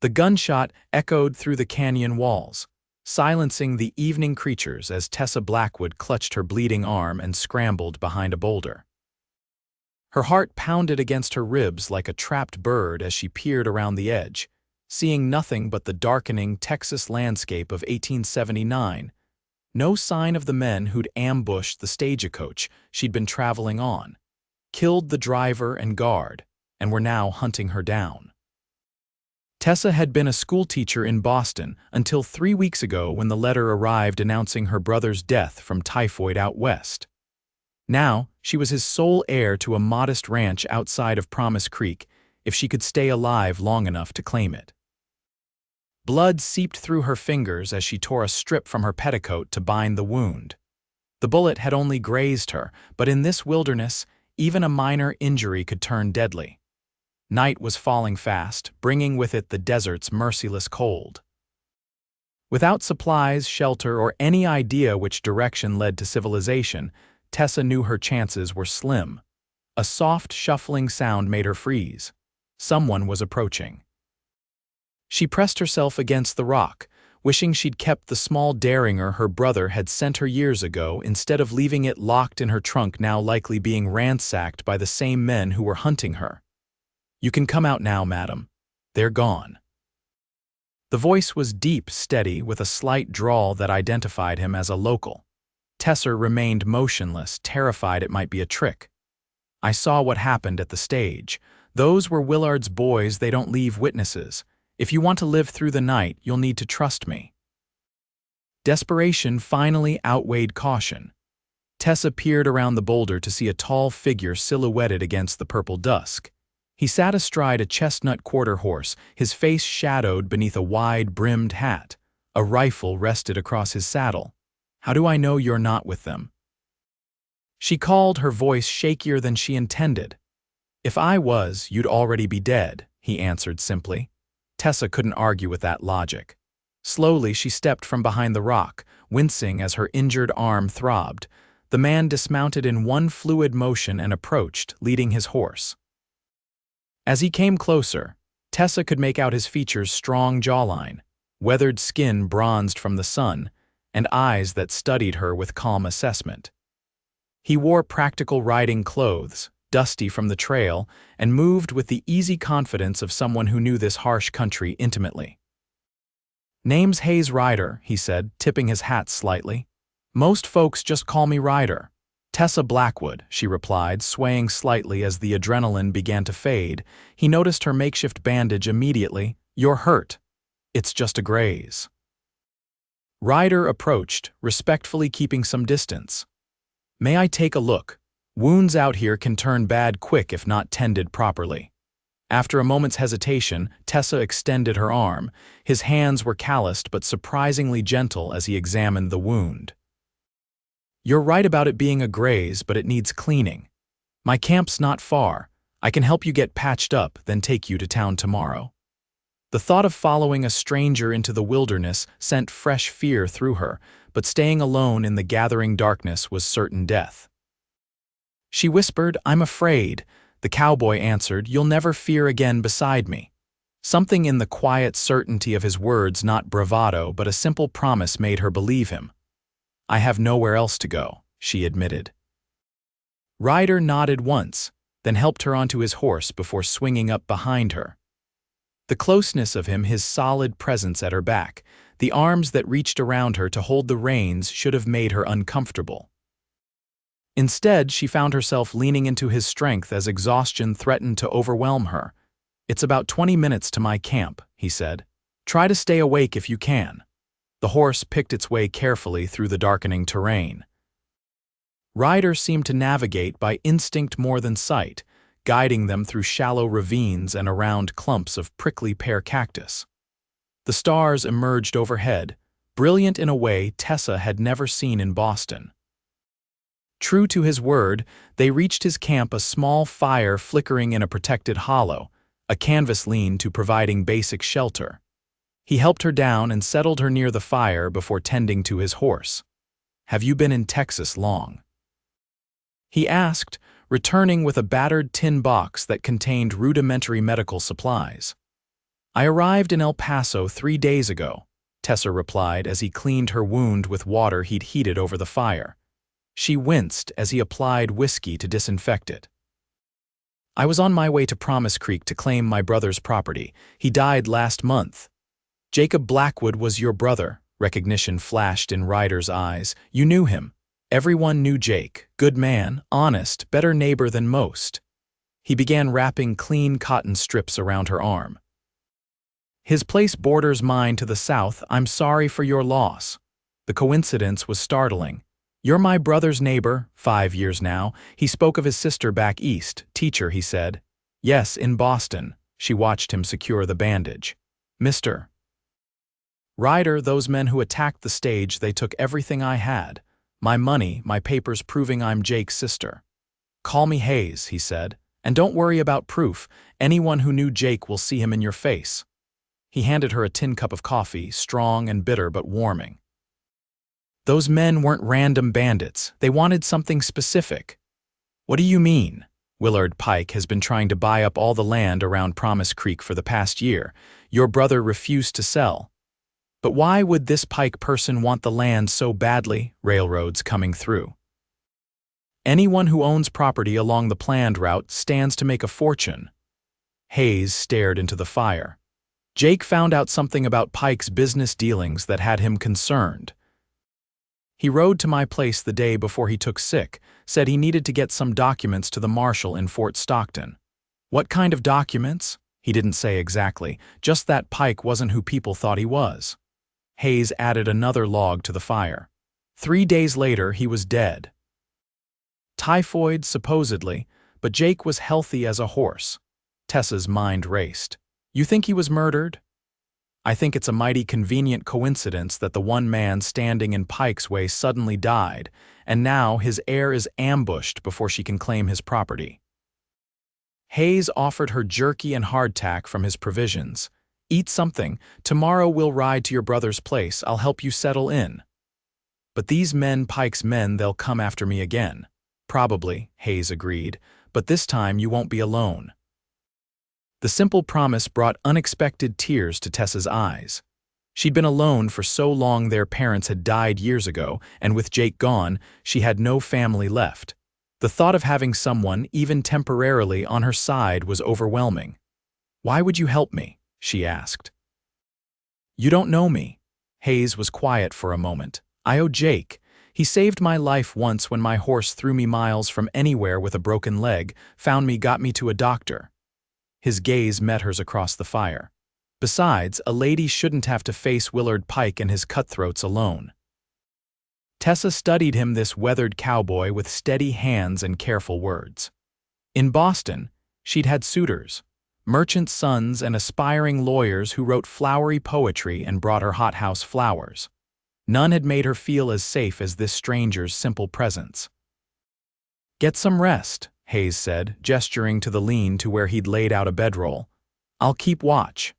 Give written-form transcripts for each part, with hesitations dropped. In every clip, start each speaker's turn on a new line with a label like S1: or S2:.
S1: The gunshot echoed through the canyon walls, silencing the evening creatures as Tessa Blackwood clutched her bleeding arm and scrambled behind a boulder. Her heart pounded against her ribs like a trapped bird as she peered around the edge, seeing nothing but the darkening Texas landscape of 1879, no sign of the men who'd ambushed the stagecoach she'd been traveling on, killed the driver and guard, and were now hunting her down. Tessa had been a schoolteacher in Boston until 3 weeks ago when the letter arrived announcing her brother's death from typhoid out west. Now, she was his sole heir to a modest ranch outside of Promise Creek if she could stay alive long enough to claim it. Blood seeped through her fingers as she tore a strip from her petticoat to bind the wound. The bullet had only grazed her, but in this wilderness, even a minor injury could turn deadly. Night was falling fast, bringing with it the desert's merciless cold. Without supplies, shelter, or any idea which direction led to civilization, Tessa knew her chances were slim. A soft, shuffling sound made her freeze. Someone was approaching. She pressed herself against the rock, wishing she'd kept the small derringer her brother had sent her years ago instead of leaving it locked in her trunk, now likely being ransacked by the same men who were hunting her. "You can come out now, madam. They're gone." The voice was deep, steady, with a slight drawl that identified him as a local. Tessa remained motionless, terrified it might be a trick. "I saw what happened at the stage. Those were Willard's boys. They don't leave witnesses. If you want to live through the night, you'll need to trust me." Desperation finally outweighed caution. Tessa peered around the boulder to see a tall figure silhouetted against the purple dusk. He sat astride a chestnut quarter horse, his face shadowed beneath a wide-brimmed hat. A rifle rested across his saddle. "How do I know you're not with them?" She called, her voice shakier than she intended. "If I was, you'd already be dead," he answered simply. Tessa couldn't argue with that logic. Slowly, she stepped from behind the rock, wincing as her injured arm throbbed. The man dismounted in one fluid motion and approached, leading his horse. As he came closer, Tessa could make out his features' strong jawline, weathered skin bronzed from the sun, and eyes that studied her with calm assessment. He wore practical riding clothes, dusty from the trail, and moved with the easy confidence of someone who knew this harsh country intimately. "Name's Hayes Ryder," he said, tipping his hat slightly. "Most folks just call me Ryder." "Tessa Blackwood," she replied, swaying slightly as the adrenaline began to fade. He noticed her makeshift bandage immediately. "You're hurt. It's just a graze." Ryder approached, respectfully keeping some distance. "May I take a look? Wounds out here can turn bad quick if not tended properly." After a moment's hesitation, Tessa extended her arm. His hands were calloused but surprisingly gentle as he examined the wound. "You're right about it being a graze, but it needs cleaning. My camp's not far. I can help you get patched up, then take you to town tomorrow." The thought of following a stranger into the wilderness sent fresh fear through her, but staying alone in the gathering darkness was certain death. She whispered, "I'm afraid." The cowboy answered, "You'll never fear again beside me." Something in the quiet certainty of his words, not bravado, but a simple promise, made her believe him. "I have nowhere else to go," she admitted. Ryder nodded once, then helped her onto his horse before swinging up behind her. The closeness of him, his solid presence at her back, the arms that reached around her to hold the reins should have made her uncomfortable. Instead, she found herself leaning into his strength as exhaustion threatened to overwhelm her. "It's about 20 minutes to my camp," he said. "Try to stay awake if you can." The horse picked its way carefully through the darkening terrain. Ryder seemed to navigate by instinct more than sight, guiding them through shallow ravines and around clumps of prickly pear cactus. The stars emerged overhead, brilliant in a way Tessa had never seen in Boston. True to his word, they reached his camp, a small fire flickering in a protected hollow, a canvas lean-to providing basic shelter. He helped her down and settled her near the fire before tending to his horse. "Have you been in Texas long?" he asked, returning with a battered tin box that contained rudimentary medical supplies. I arrived in El Paso 3 days ago, Tessa replied as he cleaned her wound with water he'd heated over the fire. She winced as he applied whiskey to disinfect it. I was on my way to Promise Creek to claim my brother's property. He died last month. Jacob Blackwood was your brother. Recognition flashed in Ryder's eyes. You knew him. Everyone knew Jake. Good man, honest, better neighbor than most. He began wrapping clean cotton strips around her arm. His place borders mine to the south. I'm sorry for your loss. The coincidence was startling. You're my brother's neighbor, 5 years now. He spoke of his sister back east. Teacher, he said. Yes, in Boston. She watched him secure the bandage. Mr. Ryder, those men who attacked the stage, they took everything I had. My money, my papers proving I'm Jake's sister. Call me Hayes, he said. And don't worry about proof. Anyone who knew Jake will see him in your face. He handed her a tin cup of coffee, strong and bitter but warming. Those men weren't random bandits. They wanted something specific. What do you mean? Willard Pike has been trying to buy up all the land around Promise Creek for the past year. Your brother refused to sell. But why would this Pike person want the land so badly? Railroads coming through. Anyone who owns property along the planned route stands to make a fortune. Hayes stared into the fire. Jake found out something about Pike's business dealings that had him concerned. He rode to my place the day before he took sick, said he needed to get some documents to the marshal in Fort Stockton. What kind of documents? He didn't say exactly, just that Pike wasn't who people thought he was. Hayes added another log to the fire. 3 days later, he was dead. Typhoid, supposedly, but Jake was healthy as a horse. Tessa's mind raced. You think he was murdered? I think it's a mighty convenient coincidence that the one man standing in Pike's way suddenly died, and now his heir is ambushed before she can claim his property. Hayes offered her jerky and hardtack from his provisions. Eat something. Tomorrow we'll ride to your brother's place. I'll help you settle in. But these men, Pike's men, they'll come after me again. Probably, Hayes agreed, but this time you won't be alone. The simple promise brought unexpected tears to Tessa's eyes. She'd been alone for so long their parents had died years ago, and with Jake gone, she had no family left. The thought of having someone, even temporarily, on her side was overwhelming. Why would you help me? She asked. You don't know me. Hayes was quiet for a moment. I owe Jake. He saved my life once when my horse threw me miles from anywhere with a broken leg, found me, got me to a doctor. His gaze met hers across the fire. Besides, a lady shouldn't have to face Willard Pike and his cutthroats alone. Tessa studied him, this weathered cowboy, with steady hands and careful words. In Boston, she'd had suitors, merchants' sons and aspiring lawyers who wrote flowery poetry and brought her hothouse flowers. None had made her feel as safe as this stranger's simple presence. Get some rest, Hayes said, gesturing to the lean-to where he'd laid out a bedroll. I'll keep watch.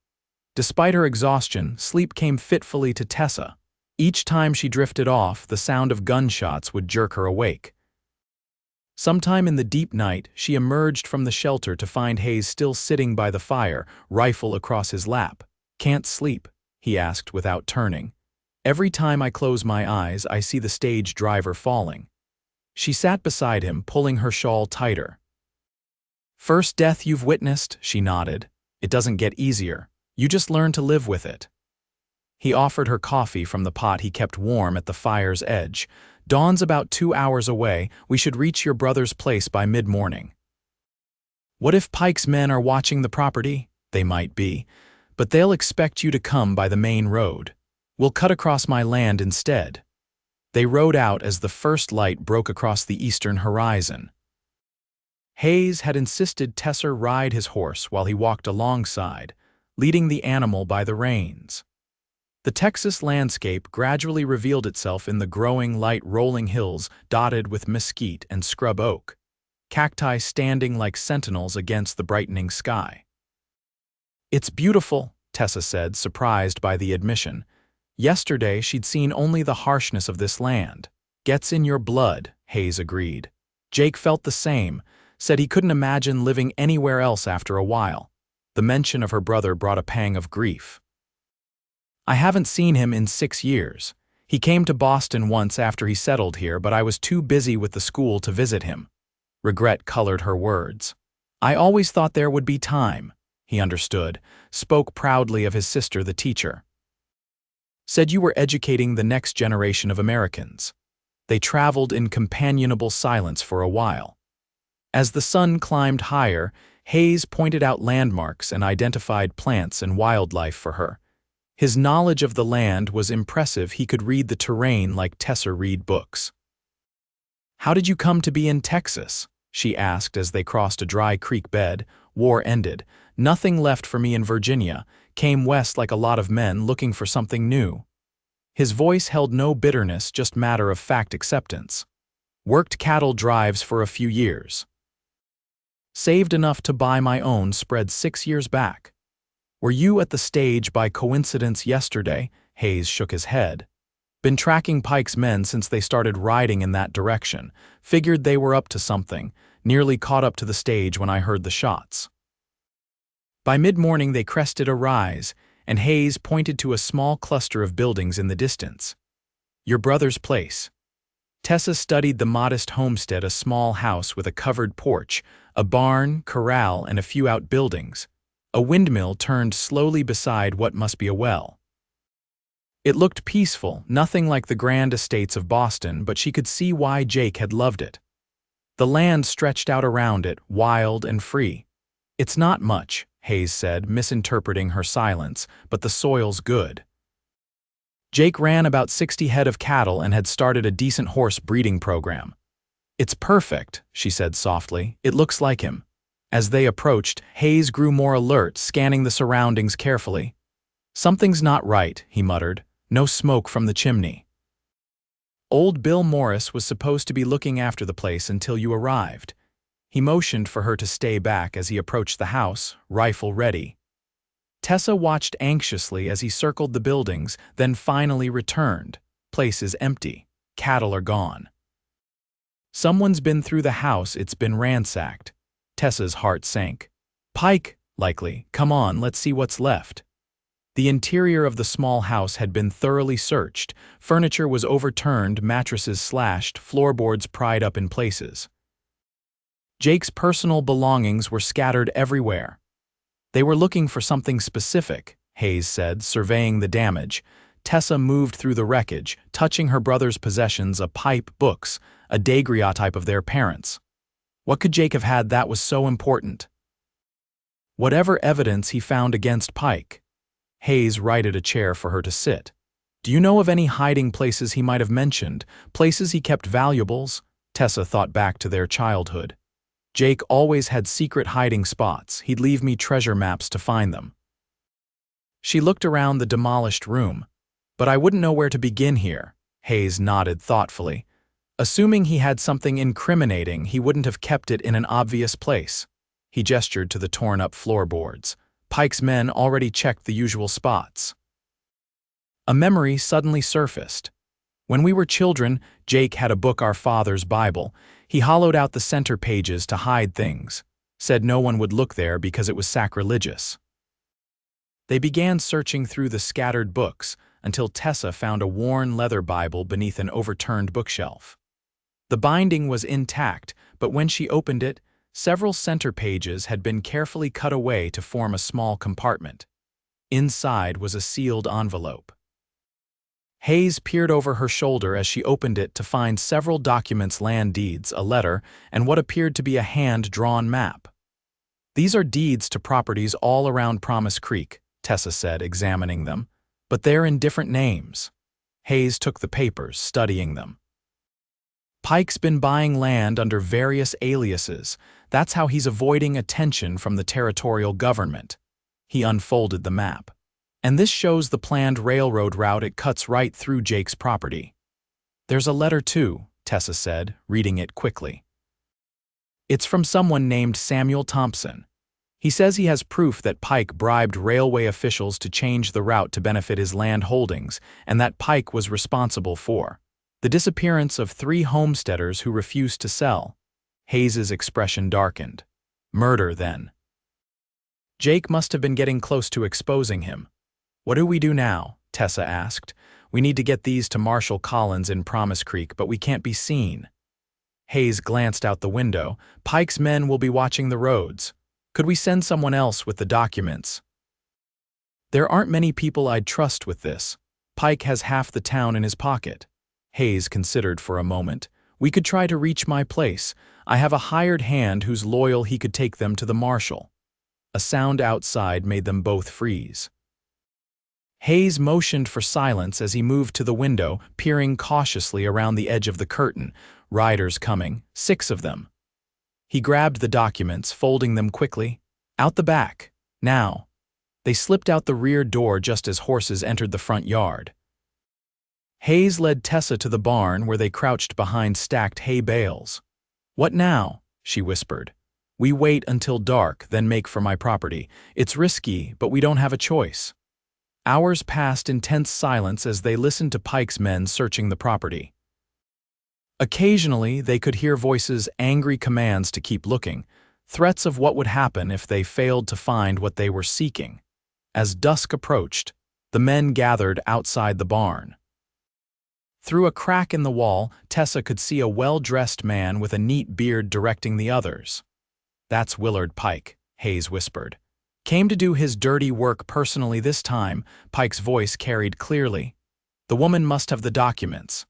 S1: Despite her exhaustion, sleep came fitfully to Tessa. Each time she drifted off, the sound of gunshots would jerk her awake. Sometime in the deep night, she emerged from the shelter to find Hayes still sitting by the fire, rifle across his lap. Can't sleep? He asked without turning. Every time I close my eyes, I see the stage driver falling. She sat beside him, pulling her shawl tighter. First death you've witnessed, she nodded. It doesn't get easier. You just learn to live with it. He offered her coffee from the pot he kept warm at the fire's edge. Dawn's about 2 hours away. We should reach your brother's place by mid-morning. What if Pike's men are watching the property? They might be, but they'll expect you to come by the main road. We'll cut across my land instead. They rode out as the first light broke across the eastern horizon. Hayes had insisted Tessa ride his horse while he walked alongside, leading the animal by the reins. The Texas landscape gradually revealed itself in the growing light rolling hills dotted with mesquite and scrub oak, cacti standing like sentinels against the brightening sky. It's beautiful, Tessa said, surprised by the admission. Yesterday she'd seen only the harshness of this land. Gets in your blood, Hayes agreed. Jake felt the same, said he couldn't imagine living anywhere else after a while. The mention of her brother brought a pang of grief. "I haven't seen him in 6 years. He came to Boston once after he settled here, but I was too busy with the school to visit him." Regret colored her words. "I always thought there would be time." He understood, spoke proudly of his sister, the teacher. "Said you were educating the next generation of Americans." They traveled in companionable silence for a while. As the sun climbed higher, Hayes pointed out landmarks and identified plants and wildlife for her. His knowledge of the land was impressive. He could read the terrain like Tessa read books. "How did you come to be in Texas?" she asked as they crossed a dry creek bed. "War ended. Nothing left for me in Virginia. Came west like a lot of men looking for something new." His voice held no bitterness, just matter-of-fact acceptance. "Worked cattle drives for a few years. Saved enough to buy my own spread 6 years back." "Were you at the stage by coincidence yesterday?" Hayes shook his head. "Been tracking Pike's men since they started riding in that direction. Figured they were up to something. Nearly caught up to the stage when I heard the shots." By mid-morning they crested a rise, and Hayes pointed to a small cluster of buildings in the distance. "Your brother's place." Tessa studied the modest homestead, a small house with a covered porch, a barn, corral, and a few outbuildings. A windmill turned slowly beside what must be a well. It looked peaceful, nothing like the grand estates of Boston, but she could see why Jake had loved it. The land stretched out around it, wild and free. "It's not much," Hayes said, misinterpreting her silence, "but the soil's good." Jake ran about 60 head of cattle and had started a decent horse breeding program. "It's perfect," she said softly. "It looks like him." As they approached, Hayes grew more alert, scanning the surroundings carefully. "Something's not right," he muttered. "No smoke from the chimney." "Old Bill Morris was supposed to be looking after the place until you arrived." He motioned for her to stay back as he approached the house, rifle ready. Tessa watched anxiously as he circled the buildings, then finally returned. "Place is empty. Cattle are gone." "Someone's been through the house. It's been ransacked." Tessa's heart sank. "Pike, likely. Come on, let's see what's left." The interior of the small house had been thoroughly searched. Furniture was overturned, mattresses slashed, floorboards pried up in places. Jake's personal belongings were scattered everywhere. "They were looking for something specific," Hayes said, surveying the damage. Tessa moved through the wreckage, touching her brother's possessions, a pipe, books, a daguerreotype of their parents. What could Jake have had that was so important? Whatever evidence he found against Pike. Hayes righted a chair for her to sit. "Do you know of any hiding places he might have mentioned? Places he kept valuables?" Tessa thought back to their childhood. "Jake always had secret hiding spots. He'd leave me treasure maps to find them." She looked around the demolished room. "But I wouldn't know where to begin here." Hayes nodded thoughtfully. "Assuming he had something incriminating, he wouldn't have kept it in an obvious place." He gestured to the torn-up floorboards. "Pike's men already checked the usual spots." A memory suddenly surfaced. "When we were children, Jake had a book, our father's Bible. He hollowed out the center pages to hide things. Said no one would look there because it was sacrilegious." They began searching through the scattered books until Tessa found a worn leather Bible beneath an overturned bookshelf. The binding was intact, but when she opened it, several center pages had been carefully cut away to form a small compartment. Inside was a sealed envelope. Hayes peered over her shoulder as she opened it to find several documents, land deeds, a letter, and what appeared to be a hand-drawn map. "These are deeds to properties all around Promise Creek," Tessa said, examining them, "but they're in different names." Hayes took the papers, studying them. "Pike's been buying land under various aliases. That's how he's avoiding attention from the territorial government." He unfolded the map. "And this shows the planned railroad route. It cuts right through Jake's property." "There's a letter too," Tessa said, reading it quickly. "It's from someone named Samuel Thompson. He says he has proof that Pike bribed railway officials to change the route to benefit his land holdings, and that Pike was responsible for the disappearance of 3 homesteaders who refused to sell." Hayes's expression darkened. "Murder, then." Jake must have been getting close to exposing him. "What do we do now?" Tessa asked. "We need to get these to Marshal Collins in Promise Creek, but we can't be seen." Hayes glanced out the window. "Pike's men will be watching the roads. Could we send someone else with the documents?" "There aren't many people I'd trust with this. Pike has half the town in his pocket." Hayes considered for a moment. "We could try to reach my place. I have a hired hand who's loyal. He could take them to the marshal." A sound outside made them both freeze. Hayes motioned for silence as he moved to the window, peering cautiously around the edge of the curtain. Riders coming, 6 of them. He grabbed the documents, folding them quickly. "Out the back. Now." They slipped out the rear door just as horses entered the front yard. Hayes led Tessa to the barn where they crouched behind stacked hay bales. "What now?" she whispered. "We wait until dark, then make for my property. It's risky, but we don't have a choice." Hours passed in tense silence as they listened to Pike's men searching the property. Occasionally, they could hear voices, angry commands to keep looking, threats of what would happen if they failed to find what they were seeking. As dusk approached, the men gathered outside the barn. Through a crack in the wall, Tessa could see a well-dressed man with a neat beard directing the others. "That's Willard Pike," Hayes whispered. "Came to do his dirty work personally this time," Pike's voice carried clearly. "The woman must have the documents.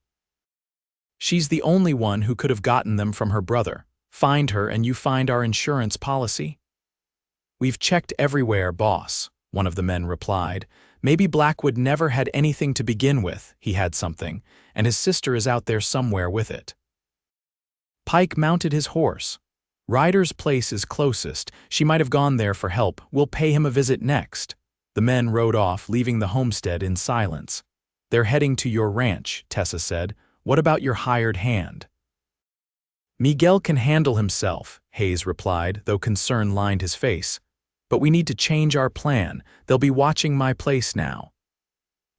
S1: She's the only one who could have gotten them from her brother. Find her and you find our insurance policy." "We've checked everywhere, boss," one of the men replied. "Maybe Blackwood never had anything to begin with. He had something, and his sister is out there somewhere with it." Pike mounted his horse. "Ryder's place is closest. She might have gone there for help. We'll pay him a visit next." The men rode off, leaving the homestead in silence. "They're heading to your ranch," Tessa said. "What about your hired hand?" "Miguel can handle himself," Hayes replied, though concern lined his face. "But we need to change our plan. They'll be watching my place now."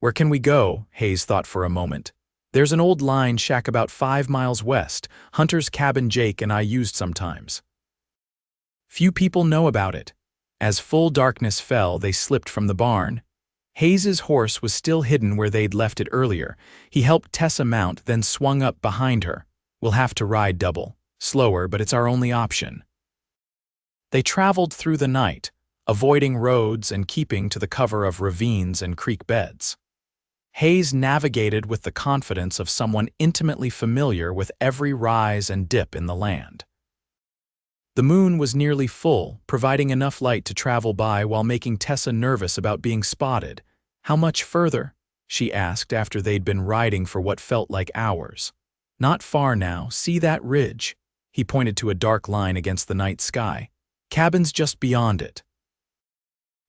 S1: "Where can we go?" Hayes thought for a moment. "There's an old line shack about 5 miles west, Hunter's cabin Jake and I used sometimes." Few people know about it. As full darkness fell, they slipped from the barn. Hayes's horse was still hidden where they'd left it earlier. He helped Tessa mount, then swung up behind her. "We'll have to ride double. Slower, but it's our only option." They traveled through the night, avoiding roads and keeping to the cover of ravines and creek beds. Hayes navigated with the confidence of someone intimately familiar with every rise and dip in the land. The moon was nearly full, providing enough light to travel by while making Tessa nervous about being spotted. "How much further?" she asked after they'd been riding for what felt like hours. "Not far now. See that ridge?" He pointed to a dark line against the night sky. "Cabin's just beyond it."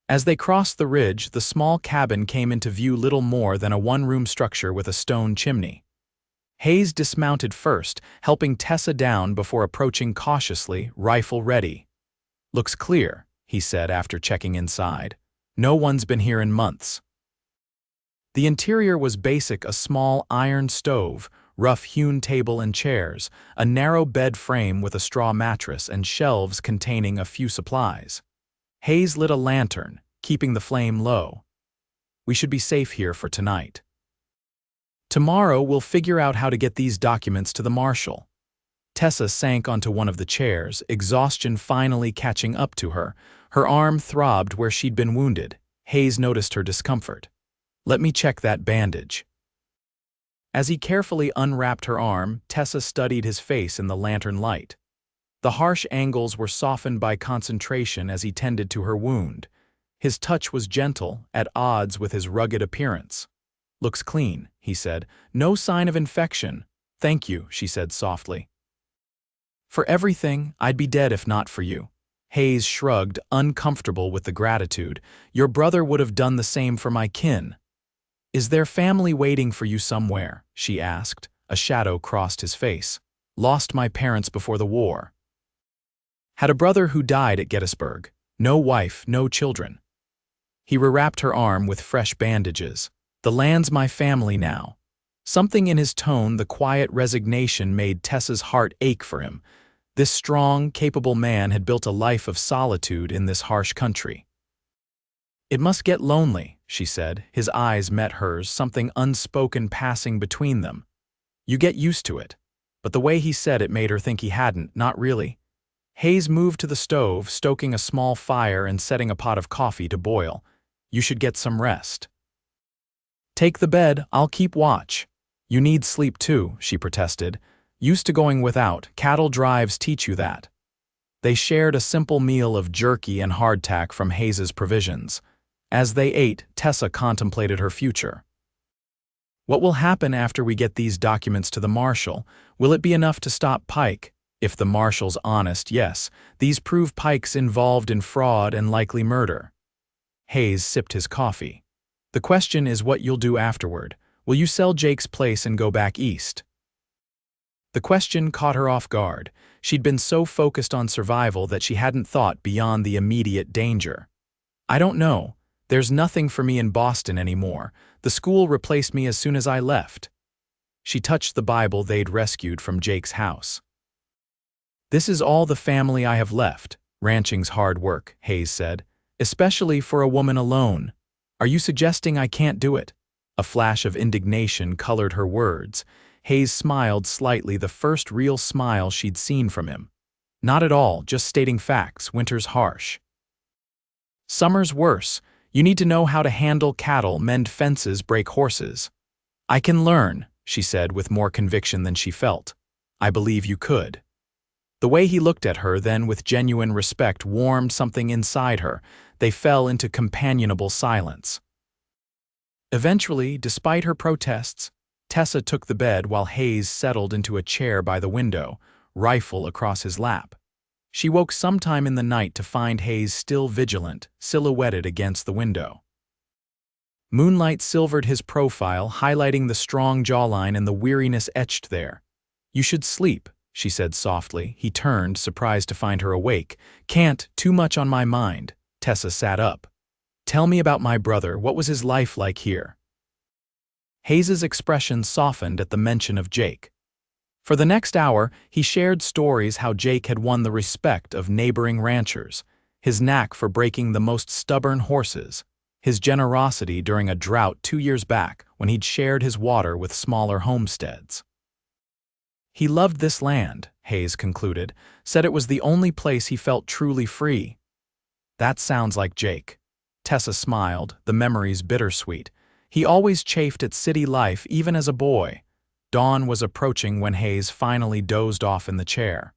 S1: As they crossed the ridge, the small cabin came into view, little more than a one-room structure with a stone chimney. Hayes dismounted first, helping Tessa down before approaching cautiously, rifle ready. "Looks clear," he said after checking inside. "No one's been here in months." The interior was basic: a small iron stove, rough-hewn table and chairs, a narrow bed frame with a straw mattress, and shelves containing a few supplies. Hayes lit a lantern, keeping the flame low. "We should be safe here for tonight. Tomorrow we'll figure out how to get these documents to the marshal." Tessa sank onto one of the chairs, exhaustion finally catching up to her. Her arm throbbed where she'd been wounded. Hayes noticed her discomfort. "Let me check that bandage." As he carefully unwrapped her arm, Tessa studied his face in the lantern light. The harsh angles were softened by concentration as he tended to her wound. His touch was gentle, at odds with his rugged appearance. "Looks clean," he said. "No sign of infection." "Thank you," she said softly. "For everything. I'd be dead if not for you." Hayes shrugged, uncomfortable with the gratitude. "Your brother would have done the same for my kin." "Is there family waiting for you somewhere?" she asked. A shadow crossed his face. "Lost my parents before the war. Had a brother who died at Gettysburg. No wife, no children." He rewrapped her arm with fresh bandages. "The land's my family now." Something in his tone, the quiet resignation, made Tessa's heart ache for him. This strong, capable man had built a life of solitude in this harsh country. "It must get lonely," she said. His eyes met hers, something unspoken passing between them. "You get used to it." But the way he said it made her think he hadn't, not really. Hayes moved to the stove, stoking a small fire and setting a pot of coffee to boil. "You should get some rest." "Take the bed, I'll keep watch." "You need sleep too," she protested. "Used to going without, cattle drives teach you that." They shared a simple meal of jerky and hardtack from Hayes's provisions. As they ate, Tessa contemplated her future. "What will happen after we get these documents to the marshal? Will it be enough to stop Pike? If the marshal's honest, yes. These prove Pike's involved in fraud and likely murder." Hayes sipped his coffee. "The question is what you'll do afterward. Will you sell Jake's place and go back east?" The question caught her off guard. She'd been so focused on survival that she hadn't thought beyond the immediate danger. "I don't know. There's nothing for me in Boston anymore. The school replaced me as soon as I left." She touched the Bible they'd rescued from Jake's house. "This is all the family I have left. Ranching's hard work," Hayes said, "especially for a woman alone. Are you suggesting I can't do it?" A flash of indignation colored her words. Hayes smiled slightly, the first real smile she'd seen from him. "Not at all, just stating facts. Winter's harsh. Summer's worse. You need to know how to handle cattle, mend fences, break horses." "I can learn," she said with more conviction than she felt. "I believe you could." The way he looked at her then with genuine respect warmed something inside her. They fell into companionable silence. Eventually, despite her protests, Tessa took the bed while Hayes settled into a chair by the window, rifle across his lap. She woke sometime in the night to find Hayes still vigilant, silhouetted against the window. Moonlight silvered his profile, highlighting the strong jawline and the weariness etched there. "You should sleep," she said softly. He turned, surprised to find her awake. "Can't, too much on my mind." Tessa sat up. "Tell me about my brother. What was his life like here?" Hayes's expression softened at the mention of Jake. For the next hour, he shared stories how Jake had won the respect of neighboring ranchers, his knack for breaking the most stubborn horses, his generosity during a drought 2 years back when he'd shared his water with smaller homesteads. He loved this land, Hayes concluded, said it was the only place he felt truly free. "That sounds like Jake." Tessa smiled, the memories bittersweet. He always chafed at city life, even as a boy. Dawn was approaching when Hayes finally dozed off in the chair.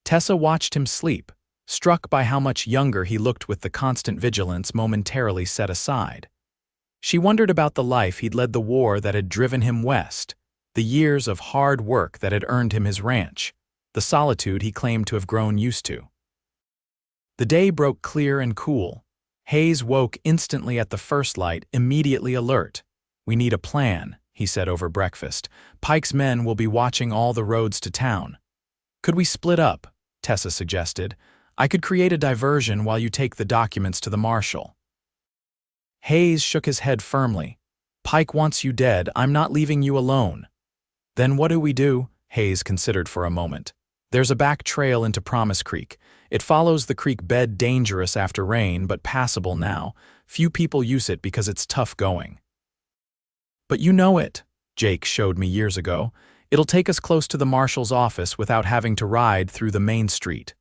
S1: Tessa watched him sleep, struck by how much younger he looked with the constant vigilance momentarily set aside. She wondered about the life he'd led, the war that had driven him west, the years of hard work that had earned him his ranch, the solitude he claimed to have grown used to. The day broke clear and cool. Hayes woke instantly at the first light, immediately alert. "We need a plan," he said over breakfast. "Pike's men will be watching all the roads to town." "Could we split up?" Tessa suggested. "I could create a diversion while you take the documents to the marshal." Hayes shook his head firmly. "Pike wants you dead. I'm not leaving you alone." "Then what do we do?" Hayes considered for a moment. "There's a back trail into Promise Creek. It follows the creek bed, dangerous after rain, but passable now. Few people use it because it's tough going." "But you know it," Jake showed me years ago. "It'll take us close to the marshal's office without having to ride through the main street."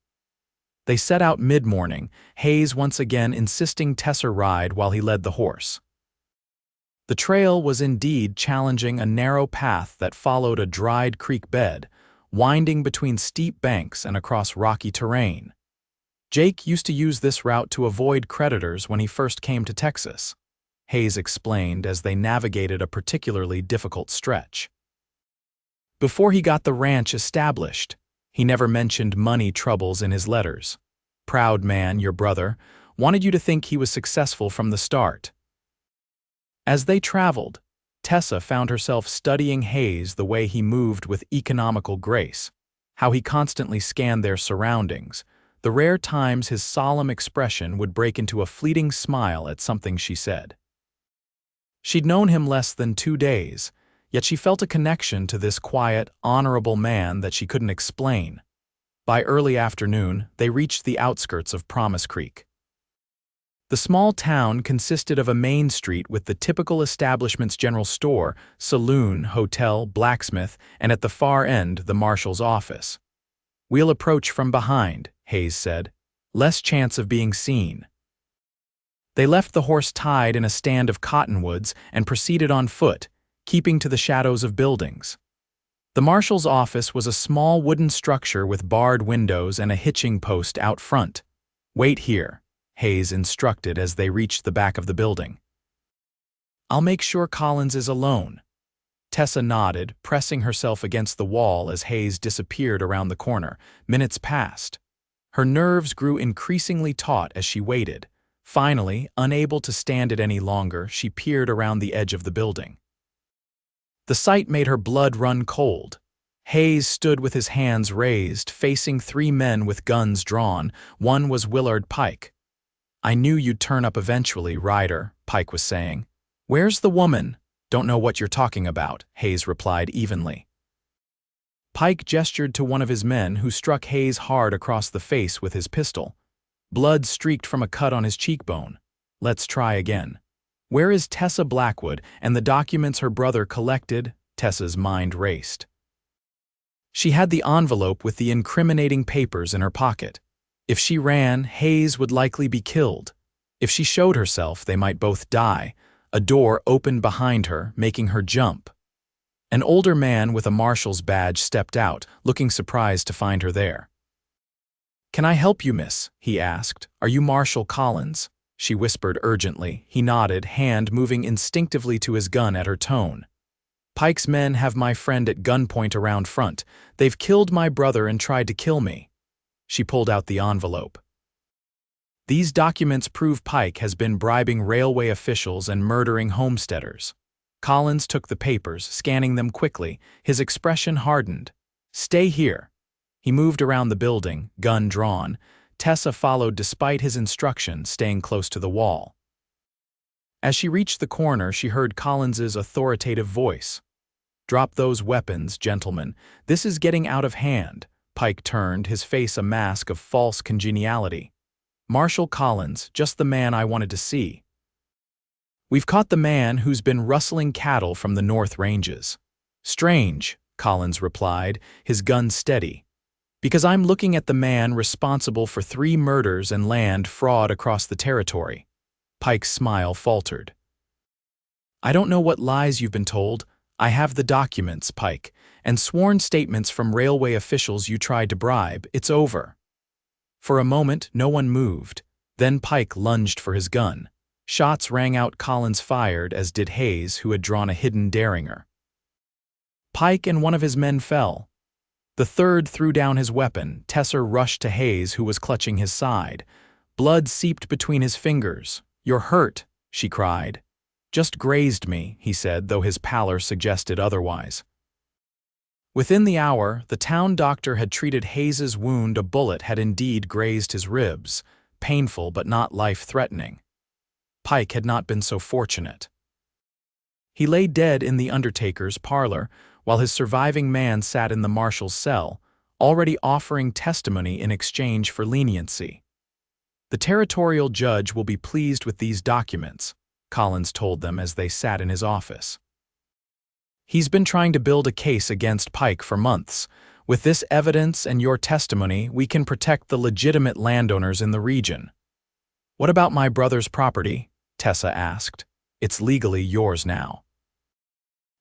S1: They set out mid-morning, Hayes once again insisting Tessa ride while he led the horse. The trail was indeed challenging, a narrow path that followed a dried creek bed, winding between steep banks and across rocky terrain. Jake used to use this route to avoid creditors when he first came to Texas, Hayes explained as they navigated a particularly difficult stretch. Before he got the ranch established, he never mentioned money troubles in his letters. "Proud man, your brother. Wanted you to think he was successful from the start." As they traveled, Tessa found herself studying Hayes, the way he moved with economical grace, how he constantly scanned their surroundings, the rare times his solemn expression would break into a fleeting smile at something she said. She'd known him less than 2 days, yet she felt a connection to this quiet, honorable man that she couldn't explain. By early afternoon, they reached the outskirts of Promise Creek. The small town consisted of a main street with the typical establishment's general store, saloon, hotel, blacksmith, and at the far end, the marshal's office. "We'll approach from behind," Hayes said. "Less chance of being seen." They left the horse tied in a stand of cottonwoods and proceeded on foot, keeping to the shadows of buildings. The marshal's office was a small wooden structure with barred windows and a hitching post out front. "Wait here," Hayes instructed as they reached the back of the building. "I'll make sure Collins is alone." Tessa nodded, pressing herself against the wall as Hayes disappeared around the corner. Minutes passed. Her nerves grew increasingly taut as she waited. Finally, unable to stand it any longer, she peered around the edge of the building. The sight made her blood run cold. Hayes stood with his hands raised, facing three men with guns drawn. One was Willard Pike. "I knew you'd turn up eventually, Ryder," Pike was saying. "Where's the woman?" "Don't know what you're talking about," Hayes replied evenly. Pike gestured to one of his men who struck Hayes hard across the face with his pistol. Blood streaked from a cut on his cheekbone. "Let's try again. Where is Tessa Blackwood and the documents her brother collected?" Tessa's mind raced. She had the envelope with the incriminating papers in her pocket. If she ran, Hayes would likely be killed. If she showed herself, they might both die. A door opened behind her, making her jump. An older man with a marshal's badge stepped out, looking surprised to find her there. "Can I help you, miss?" he asked. "Are you Marshal Collins?" She whispered urgently. He nodded, hand moving instinctively to his gun at her tone. "Pike's men have my friend at gunpoint around front. They've killed my brother and tried to kill me." She pulled out the envelope. "These documents prove Pike has been bribing railway officials and murdering homesteaders." Collins took the papers, scanning them quickly. His expression hardened. "Stay here." He moved around the building, gun drawn. Tessa followed despite his instruction, staying close to the wall. As she reached the corner, she heard Collins's authoritative voice. "Drop those weapons, gentlemen. This is getting out of hand." Pike turned, his face a mask of false congeniality. "Marshal Collins, just the man I wanted to see." "We've caught the man who's been rustling cattle from the North Ranges." "Strange," Collins replied, his gun steady. "Because I'm looking at the man responsible for 3 murders and land fraud across the territory." Pike's smile faltered. "I don't know what lies you've been told. I have the documents, Pike, and sworn statements from railway officials you tried to bribe. It's over." For a moment, no one moved. Then Pike lunged for his gun. Shots rang out. Collins fired, as did Hayes, who had drawn a hidden derringer. Pike and one of his men fell. The third threw down his weapon. Tessa rushed to Hayes, who was clutching his side. Blood seeped between his fingers. "You're hurt," she cried. "Just grazed me," he said, though his pallor suggested otherwise. Within the hour, the town doctor had treated Hayes's wound. A bullet had indeed grazed his ribs, painful but not life-threatening. Pike had not been so fortunate. He lay dead in the undertaker's parlor, while his surviving man sat in the marshal's cell, already offering testimony in exchange for leniency. "The territorial judge will be pleased with these documents," Collins told them as they sat in his office. "He's been trying to build a case against Pike for months. With this evidence and your testimony, we can protect the legitimate landowners in the region." "What about my brother's property?" Tessa asked. "It's legally yours now."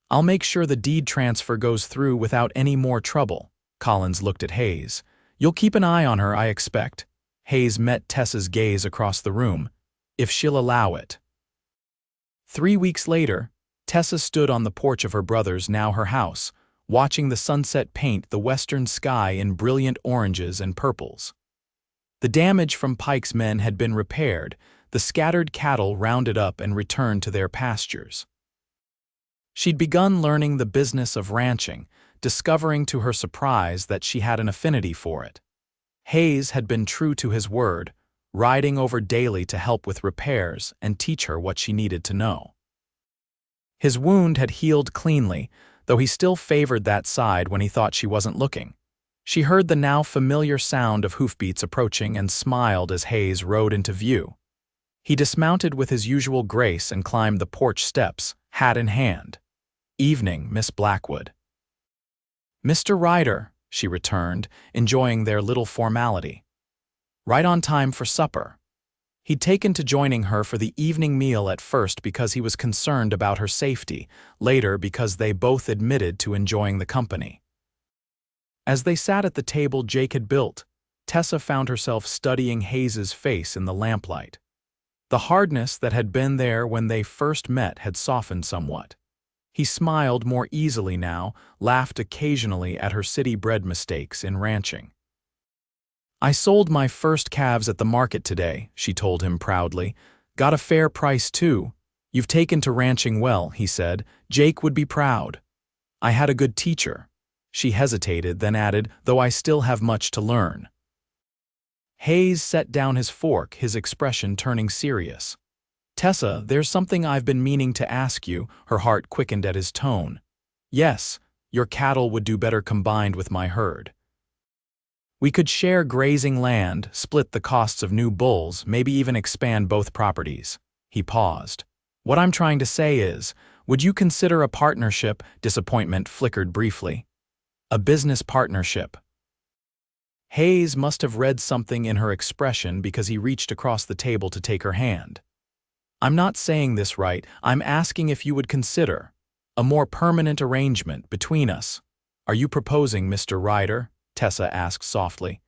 S1: "I'll make sure the deed transfer goes through without any more trouble." Collins looked at Hayes. "You'll keep an eye on her, I expect." Hayes met Tessa's gaze across the room. "If she'll allow it." 3 weeks later, Tessa stood on the porch of her brother's, now her house, watching the sunset paint the western sky in brilliant oranges and purples. The damage from Pike's men had been repaired, the scattered cattle rounded up and returned to their pastures. She'd begun learning the business of ranching, discovering to her surprise that she had an affinity for it. Hayes had been true to his word, riding over daily to help with repairs and teach her what she needed to know. His wound had healed cleanly, though he still favored that side when he thought she wasn't looking. She heard the now familiar sound of hoofbeats approaching and smiled as Hayes rode into view. He dismounted with his usual grace and climbed the porch steps, hat in hand. "Evening, Miss Blackwood." "Mr. Ryder," she returned, enjoying their little formality. "Right on time for supper." He'd taken to joining her for the evening meal at first because he was concerned about her safety, later because they both admitted to enjoying the company. As they sat at the table Jake had built, Tessa found herself studying Hayes's face in the lamplight. The hardness that had been there when they first met had softened somewhat. He smiled more easily now, laughed occasionally at her city-bred mistakes in ranching. "I sold my first calves at the market today," she told him proudly. "Got a fair price, too. You've taken to ranching well," he said. "Jake would be proud. I had a good teacher." She hesitated, then added, "though I still have much to learn." Hayes set down his fork, his expression turning serious. "Tessa, there's something I've been meaning to ask you." Her heart quickened at his tone. "Yes, your cattle would do better combined with my herd. We could share grazing land, split the costs of new bulls, maybe even expand both properties." He paused. "What I'm trying to say is, would you consider a partnership?" Disappointment flickered briefly. "A business partnership." Hayes must have read something in her expression because he reached across the table to take her hand. "I'm not saying this right. I'm asking if you would consider a more permanent arrangement between us." "Are you proposing, Mr. Ryder?" Tessa asked softly.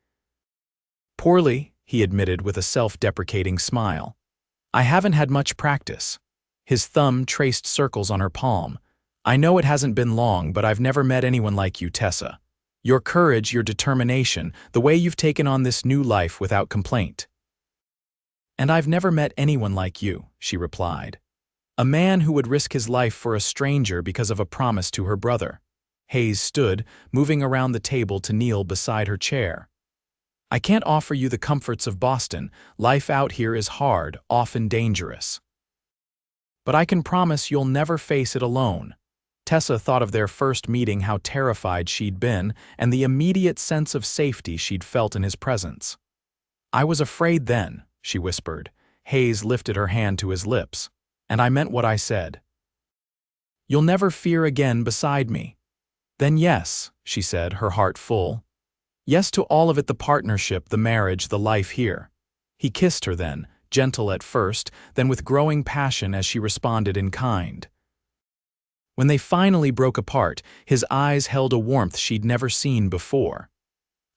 S1: "Poorly," he admitted with a self-deprecating smile. "I haven't had much practice." His thumb traced circles on her palm. "I know it hasn't been long, but I've never met anyone like you, Tessa. Your courage, your determination, the way you've taken on this new life without complaint." "And I've never met anyone like you," she replied. "A man who would risk his life for a stranger because of a promise to her brother." Hayes stood, moving around the table to kneel beside her chair. "I can't offer you the comforts of Boston. Life out here is hard, often dangerous. But I can promise you'll never face it alone." Tessa thought of their first meeting, how terrified she'd been, and the immediate sense of safety she'd felt in his presence. "I was afraid then," she whispered. Hayes lifted her hand to his lips. "And I meant what I said. You'll never fear again beside me." "Then yes," she said, her heart full. "Yes to all of it, the partnership, the marriage, the life here." He kissed her then, gentle at first, then with growing passion as she responded in kind. When they finally broke apart, his eyes held a warmth she'd never seen before.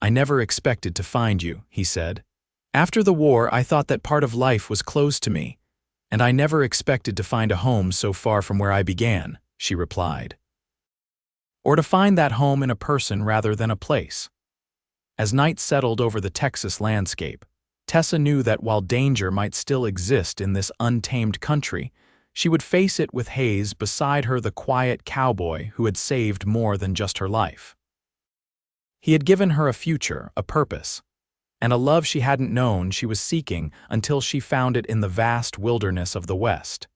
S1: "I never expected to find you," he said. "After the war, I thought that part of life was closed to me, and I never expected to find a home so far from where I began," she replied. "Or to find that home in a person rather than a place." As night settled over the Texas landscape, Tessa knew that while danger might still exist in this untamed country, she would face it with Hayes beside her, the quiet cowboy who had saved more than just her life. He had given her a future, a purpose, and a love she hadn't known she was seeking until she found it in the vast wilderness of the West.